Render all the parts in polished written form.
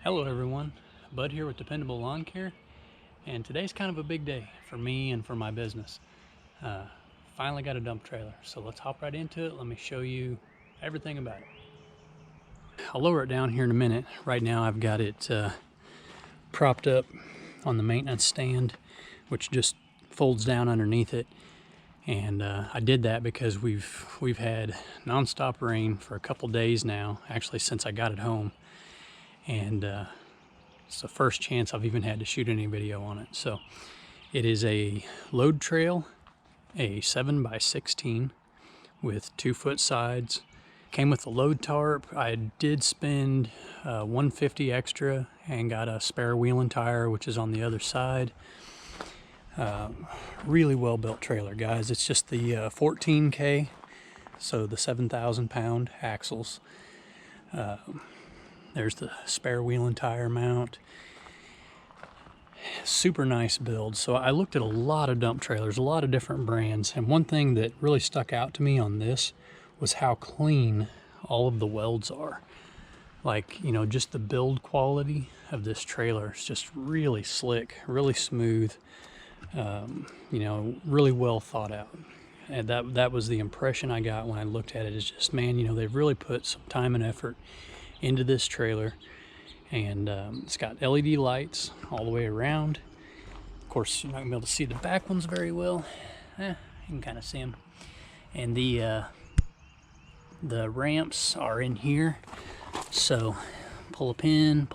Hello everyone, Bud here with Dependable Lawn Care, and today's kind of a big day for me and for my business. Finally got a dump trailer, so let's hop right into it. Let me show you everything about it. I'll lower it down here in a minute. Right now I've got it propped up on the maintenance stand, which just folds down underneath it. And I did that because we've had nonstop rain for a couple days now, actually since I got it home. And it's the first chance I've even had to shoot any video on it. So it is a load trail, a 7x16 with 2-foot sides. Came with a load tarp. I did spend $150 extra and got a spare wheel and tire, which is on the other side. Really well built trailer, guys. It's just the 14K, so the 7,000 pound axles. There's the spare wheel and tire mount. Super nice build. So I looked at a lot of dump trailers, a lot of different brands, and one thing that really stuck out to me on this was how clean all of the welds are. Like, you know, just the build quality of this trailer is just really slick, really smooth, you know, really well thought out. And that was the impression I got when I looked at it, is just, man, you know, they've really put some time and effort into this trailer. And it's got LED lights all the way around. Of course, you're not gonna be able to see the back ones very well. You can kind of see them. And the ramps are in here. So pull a pin,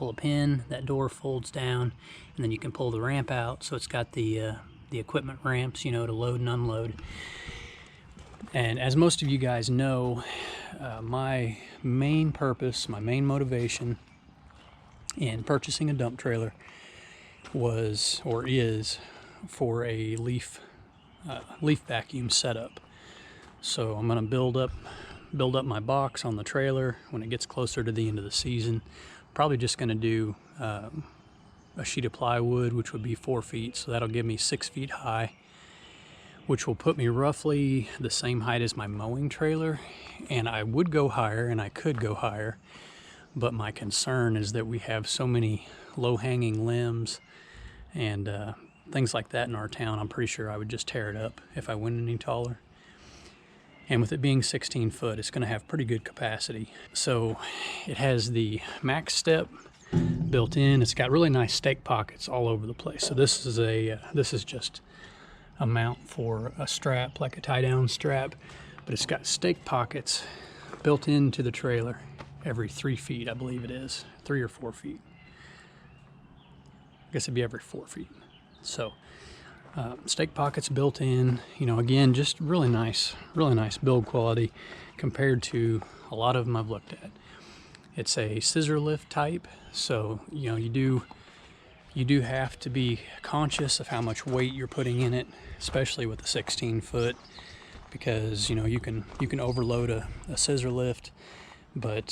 that door folds down, and then you can pull the ramp out. So it's got the equipment ramps, you know, to load and unload. And as most of you guys know, my main purpose, my main motivation in purchasing a dump trailer was, or is, for a leaf vacuum setup. So I'm gonna build up my box on the trailer when it gets closer to the end of the season. Probably just gonna do a sheet of plywood, which would be 4 feet, so that'll give me 6 feet high, which will put me roughly the same height as my mowing trailer. And I would go higher, and I could go higher, but my concern is that we have so many low-hanging limbs and things like that in our town. I'm pretty sure I would just tear it up if I went any taller. And with it being 16 foot, it's going to have pretty good capacity. So it has the max step built in. It's got really nice stake pockets all over the place. So this is just a mount for a strap, like a tie-down strap, but it's got stake pockets built into the trailer every 3 feet, I believe it is, 3 or 4 feet. I guess it'd be every 4 feet. So stake pockets built in, you know, again, just really nice build quality compared to a lot of them I've looked at. It's a scissor lift type, so, you know, you do have to be conscious of how much weight you're putting in it, especially with the 16 foot, because, you know, you can overload a scissor lift, but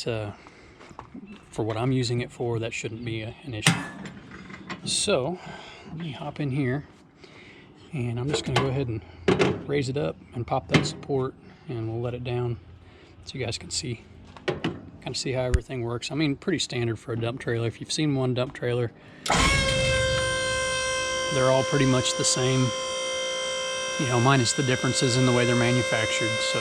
for what I'm using it for, that shouldn't be an issue. So let me hop in here, and I'm just going to go ahead and raise it up and pop that support, and we'll let it down so you guys can see, kind of see how everything works. I mean, pretty standard for a dump trailer. If you've seen one dump trailer, they're all pretty much the same, you know, minus the differences in the way they're manufactured. So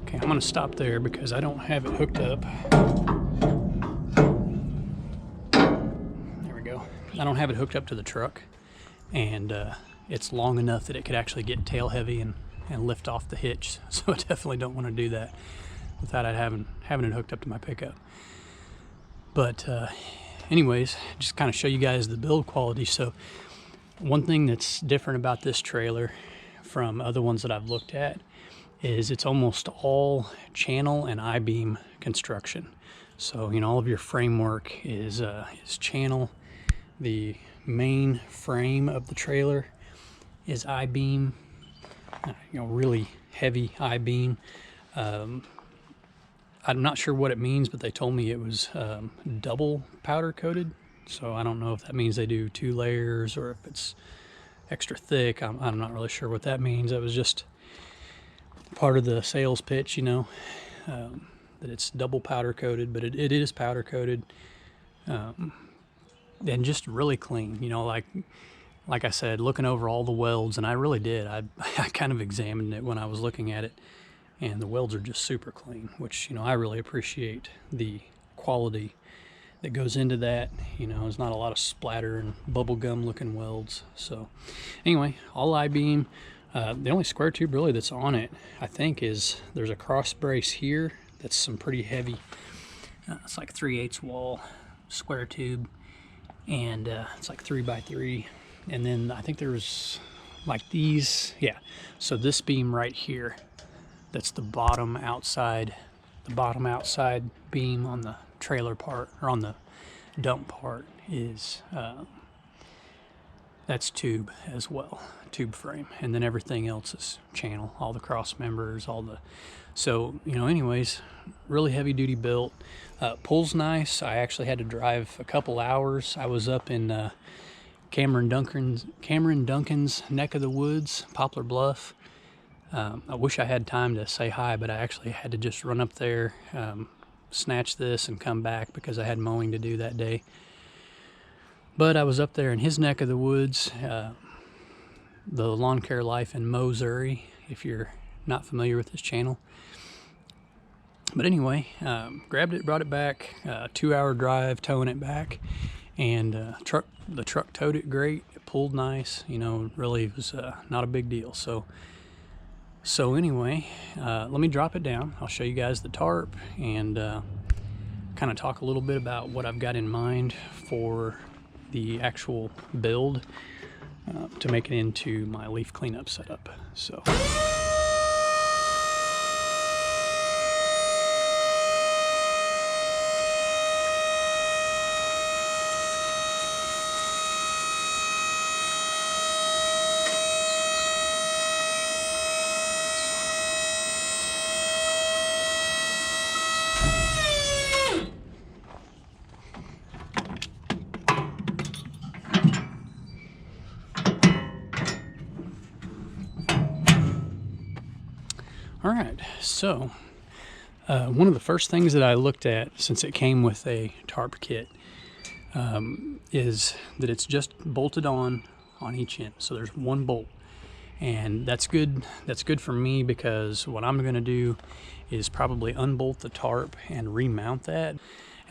okay, I'm gonna stop there because I don't have it hooked up. There we go. I don't have it hooked up to the truck, and it's long enough that it could actually get tail heavy and lift off the hitch. So I definitely don't want to do that without having it hooked up to my pickup. But anyways, just kind of show you guys the build quality. So one thing that's different about this trailer from other ones that I've looked at is it's almost all channel and I-beam construction. So, you know, all of your framework is channel. The main frame of the trailer is I-beam, you know, really heavy I-beam. I'm not sure what it means, but they told me it was double powder coated. So I don't know if that means they do 2 layers or if it's extra thick. I'm not really sure what that means. That was just part of the sales pitch, you know, that it's double powder coated, but it is powder coated, and just really clean, you know, like I said, looking over all the welds, and I really did. I kind of examined it when I was looking at it, and the welds are just super clean, which, you know, I really appreciate the quality that goes into that. You know, there's not a lot of splatter and bubblegum looking welds. So anyway, all I-beam. The only square tube really that's on it, I think, is there's a cross brace here that's some pretty heavy. It's like 3/8 wall square tube, and it's like 3x3. And then I think there's like these, yeah. So this beam right here, that's the bottom outside beam on the trailer part, or on the dump part, is that's tube as well, tube frame, and then everything else is channel, all the cross members, all the, so, you know, anyways, really heavy duty built. Pulls nice. I actually had to drive a couple hours. I was up in Cameron Duncan's neck of the woods, Poplar Bluff. I wish I had time to say hi, but I actually had to just run up there, snatch this and come back because I had mowing to do that day. But I was up there in his neck of the woods, the Lawn Care Life in Missouri, if you're not familiar with this channel. But anyway, grabbed it, brought it back, 2-hour drive, towing it back, and the truck towed it great. It pulled nice, you know, really was not a big deal. So anyway, let me drop it down. I'll show you guys the tarp and kind of talk a little bit about what I've got in mind for the actual build to make it into my leaf cleanup setup. So all right, so one of the first things that I looked at, since it came with a tarp kit, is that it's just bolted on each end. So there's one bolt, and that's good. That's good for me, because what I'm going to do is probably unbolt the tarp and remount that,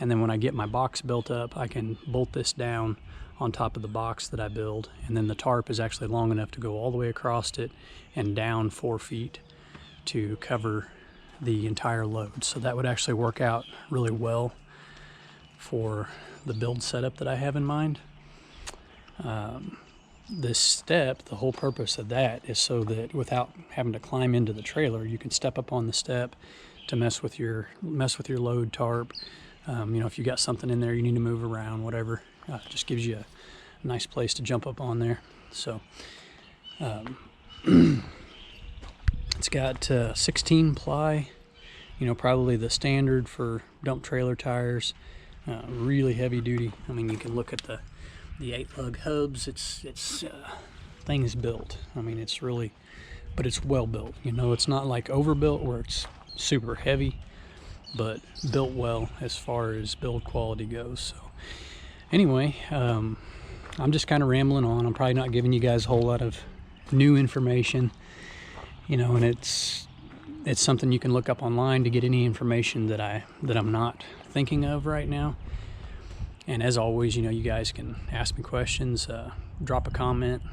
and then when I get my box built up, I can bolt this down on top of the box that I build, and then the tarp is actually long enough to go all the way across it and down 4 feet to cover the entire load. So that would actually work out really well for the build setup that I have in mind. This step, the whole purpose of that is so that without having to climb into the trailer, you can step up on the step to mess with your load tarp. You know, if you got something in there you need to move around, whatever, just gives you a nice place to jump up on there. So it's got 16 ply, you know, probably the standard for dump trailer tires. Really heavy duty. I mean, you can look at the 8-lug hubs. It's things built. I mean, it's really, but it's well built. You know, it's not like overbuilt where it's super heavy, but built well as far as build quality goes. So anyway, I'm just kind of rambling on. I'm probably not giving you guys a whole lot of new information. You know, and it's something you can look up online to get any information that I'm not thinking of right now. And as always, you know, you guys can ask me questions, drop a comment,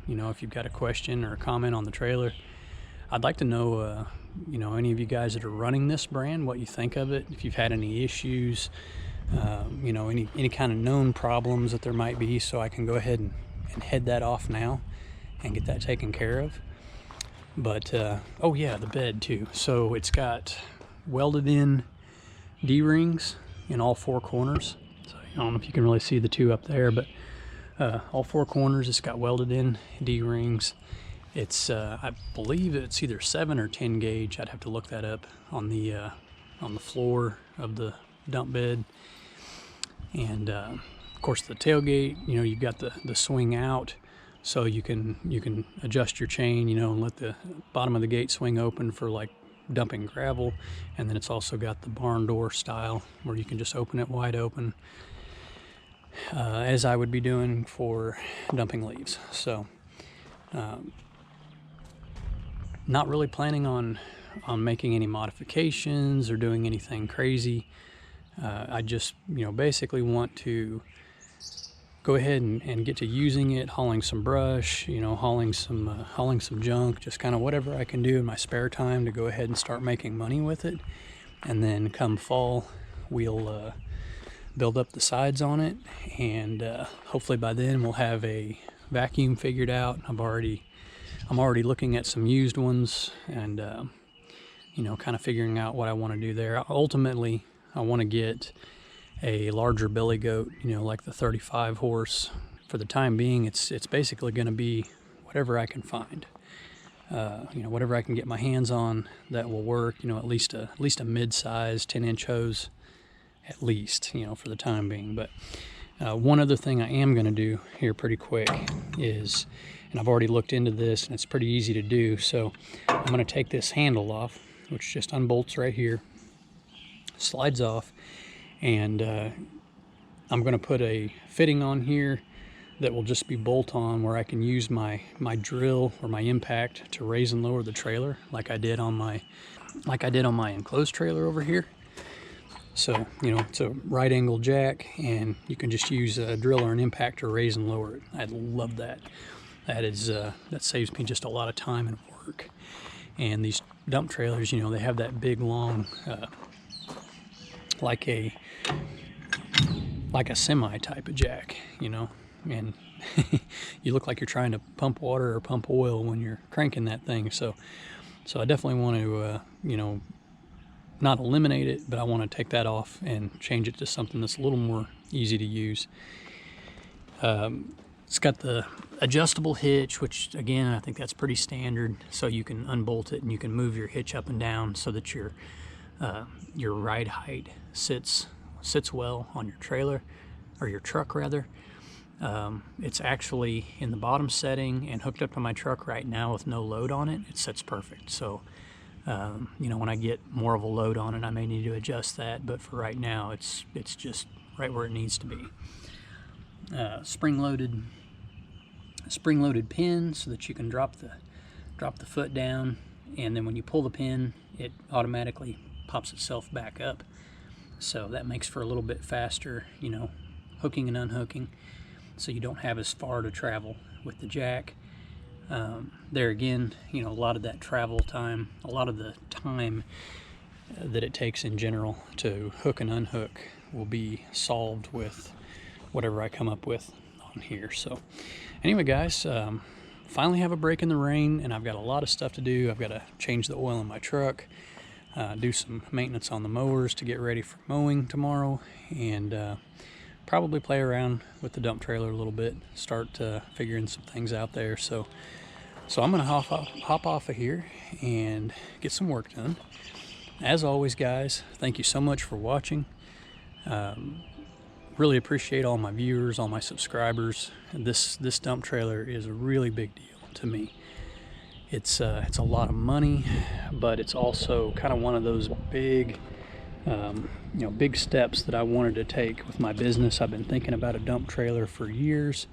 you know, if you've got a question or a comment on the trailer. I'd like to know, you know, any of you guys that are running this brand, what you think of it, if you've had any issues, you know, any kind of known problems that there might be, so I can go ahead and head that off now and get that taken care of. But, oh yeah, the bed too. So it's got welded in D-rings in all 4 corners. So I don't know if you can really see the 2 up there, but all 4 corners, it's got welded in D-rings. It's I believe it's either 7 or 10 gauge. I'd have to look that up on the floor of the dump bed. And of course the tailgate, you've got the swing out, so you can adjust your chain, and let the bottom of the gate swing open for like dumping gravel. And then it's also got the barn door style where you can just open it wide open, as I would be doing for dumping leaves. So not really planning on making any modifications or doing anything crazy. I just basically want to go ahead and get to using it, hauling some brush, hauling some junk, just kind of whatever I can do in my spare time to go ahead and start making money with it. And then come fall, we'll build up the sides on it, and hopefully by then we'll have a vacuum figured out. I'm already looking at some used ones, and kind of figuring out what I want to do there. Ultimately, I want to get a larger billy goat, like the 35 horse. For the time being, it's basically going to be whatever I can find. Whatever I can get my hands on that will work. At least a mid-size 10-inch hose, at least. For the time being. But one other thing I am going to do here pretty quick is, and I've already looked into this, and it's pretty easy to do. So I'm going to take this handle off, which just unbolts right here, slides off, and I'm going to put a fitting on here that will just be bolt on, where I can use my drill or my impact to raise and lower the trailer like I did on my enclosed trailer over here. So it's a right angle jack, and you can just use a drill or an impact to raise and lower it. I love that. That saves me just a lot of time and work. And these dump trailers, they have that big long like a semi type of jack, and you look like you're trying to pump water or pump oil when you're cranking that thing. So I definitely want to not eliminate it, but I want to take that off and change it to something that's a little more easy to use. It's got the adjustable hitch, which again, I think that's pretty standard. So you can unbolt it and you can move your hitch up and down so that your ride height sits well on your trailer, or your truck rather. It's actually in the bottom setting and hooked up to my truck right now with no load on it. It sits perfect. So when I get more of a load on it, I may need to adjust that, but for right now it's just right where it needs to be. Spring-loaded pin so that you can drop the foot down, and then when you pull the pin, it automatically pops itself back up. So that makes for a little bit faster, hooking and unhooking, so you don't have as far to travel with the jack. There again, a lot of that travel time, a lot of the time that it takes in general to hook and unhook will be solved with whatever I come up with on here. So anyway, guys, finally have a break in the rain, and I've got a lot of stuff to do. I've got to change the oil in my truck, do some maintenance on the mowers to get ready for mowing tomorrow, and probably play around with the dump trailer a little bit, start figuring some things out there. So I'm going to hop off of here and get some work done. As always, guys, thank you so much for watching. Really appreciate all my viewers, all my subscribers. This dump trailer is a really big deal to me. It's a lot of money, but it's also kind of one of those big big steps that I wanted to take with my business. I've been thinking about a dump trailer for years,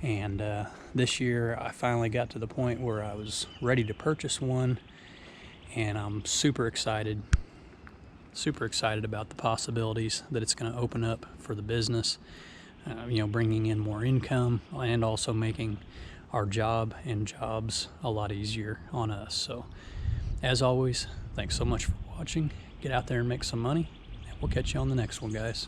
and this year I finally got to the point where I was ready to purchase one, and I'm super excited about the possibilities that it's going to open up for the business, bringing in more income and also making our job and jobs a lot easier on us. So as always, thanks so much for watching. Get out there and make some money, and we'll catch you on the next one, guys.